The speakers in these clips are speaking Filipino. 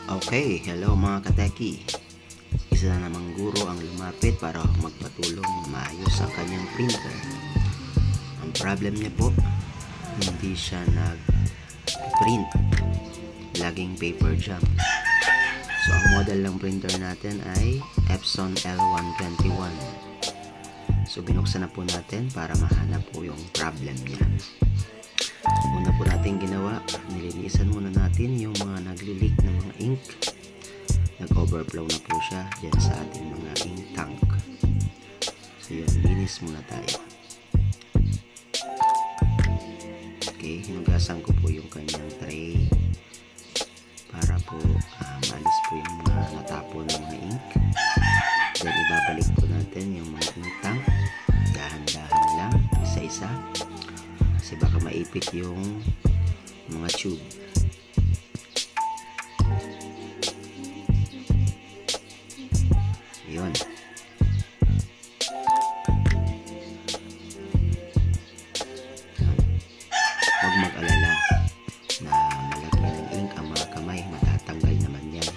Okay, hello mga kateki. Isa na namang guro ang lumapit para magpatulong na maayos ang kanyang printer. Ang problem niya po, hindi siya nag-print. Laging paper jam. So ang model ng printer natin ay Epson L121. So binuksan na po natin para mahanap po yung problem niya. Una po natin ginawa, nilinisan muna natin yung mga nagli-leak na mga ink. Nag-overflow na po siya dyan sa ating mga ink tank. So yun, linis muna tayo. Okay, hinugasan ko po yung kanyang tray para po maalis po yung mga natapon ng mga ink. Then ibabalik po natin yung mga ink tank. Dahan-dahan lang, isa-isa. Kasi baka maipit yung mga tube. Yun. Huwag mag-alala na malagyan ng ink ang mga kamay. Matatanggal naman yan.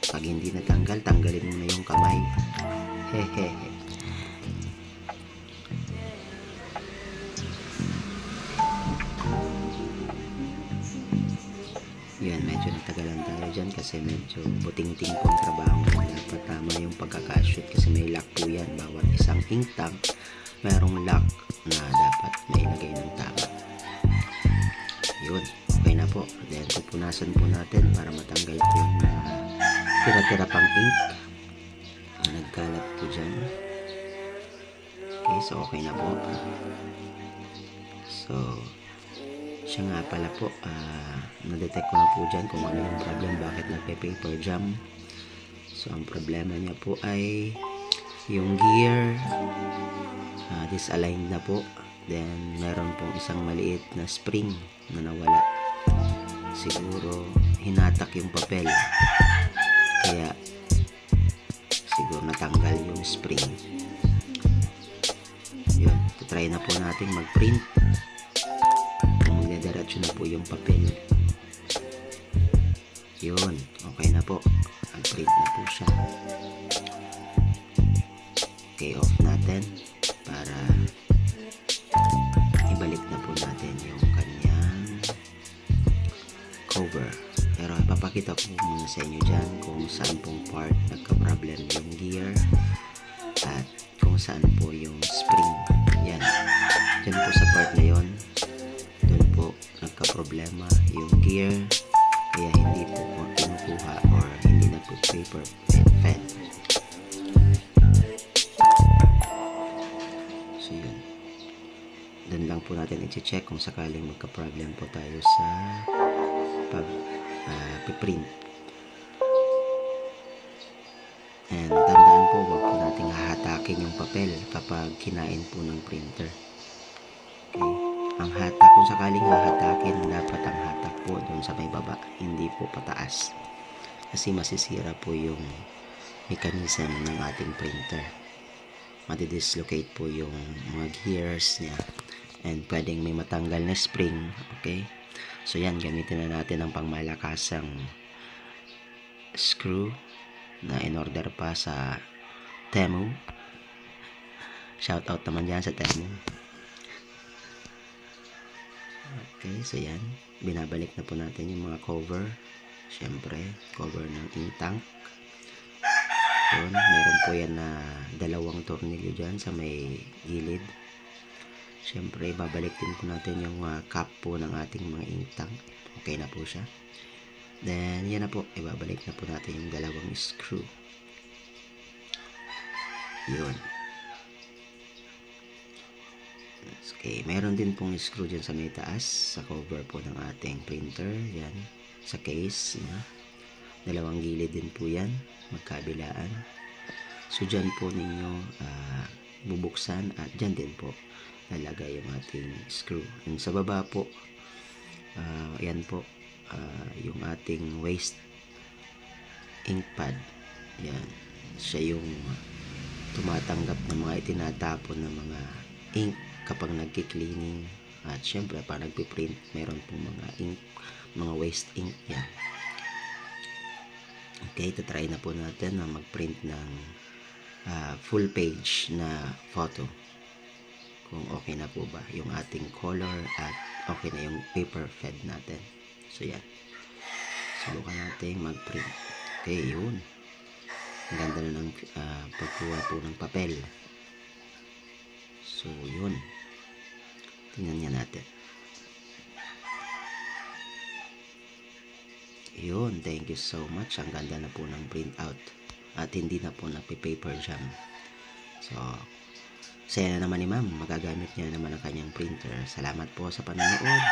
Pag hindi natanggal, tanggalin mo na yung kamay. Hehehe. Yan, medyo natagalan tayo dyan kasi medyo buting-ting pong trabaho. Dapat tama yung pagkakashoot kasi may lock po yan. Bawat isang ink tank, mayroong lock na dapat mailagay ng tama. Yun, okay na po. Then pupunasan po natin para matanggal po yung tira-tira pang ink na nagkalat po dyan. Okay, so okay na po. So siya nga pala po, na-detect ko na po dyan kung ano yung problem, bakit nagpe-paper jam. So ang problema niya po ay yung gear disaligned na po. Then meron pong isang maliit na spring na nawala. Siguro hinatak yung papel, kaya siguro natanggal yung spring. Yun, try na po natin mag-print. Diretso na po yung papel. Yun, okay na po. Mag-print na po siya. Okay, off natin para ibalik na po natin yung kanyang cover. Pero ipapakita ko muna sa inyo dyan kung saan pong part nagka-problem yung gear at kung saan po yung spring. Yan. Dyan po sa part na yun, nagka-problema yung gear, kaya hindi po kinukuha or hindi na po paper fed. So yun, doon lang po natin i-check kung sakaling magka-problem po tayo sa pag-print. And tandaan po, huwag po natin hahatakin yung papel kapag kinain po ng printer. Okay, ang hatak, kung sakaling hahatakin, dapat ang hatak po doon sa may baba, hindi po pataas, kasi masisira po yung mechanism ng ating printer. Madidislocate po yung mga gears niya and pwedeng may matanggal na spring. Okay, so yan, gamitin na natin ang pangmalakasang screw na in-order pa sa Temu. Shoutout naman yan sa Temu. Okay, so yan, binabalik na po natin yung mga cover. Siyempre, cover ng ink tank. Yun, meron po yan na dalawang tornilyo dyan sa may gilid. Siyempre, babalik din po natin yung cap po ng ating mga ink tank. Okay na po siya. Then, yan na po, ibabalik na po natin yung dalawang screw. Yun. Okay, meron din pong screw dyan sa may taas, sa cover po ng ating printer. Yan, sa case. Dalawang gilid din po yan, magkabilaan. So, dyan po ninyo bubuksan at dyan din po lalagay yung ating screw. And sa baba po, yan po, yung ating waste ink pad. Yan, siya yung tumatanggap ng mga itinatapon ng mga ink kapag nagki-cleaning. At syempre, pag nagpiprint, meron pong mga ink, mga waste ink yan. Okay, try na po natin na mag-print ng full page na photo. Kung okay na po ba yung ating color at okay na yung paper fed natin. So yan. Subukan natin mag-print. Okay, yun. Ang ganda na ng pagkuha po ng papel. So yun. Tingnan niya natin. Yun, thank you so much. Ang ganda na po ng printout. At hindi na po nagpe-paper jam. So, saya na naman ni ma'am. Magagamit niya naman ang kanyang printer. Salamat po sa panonood.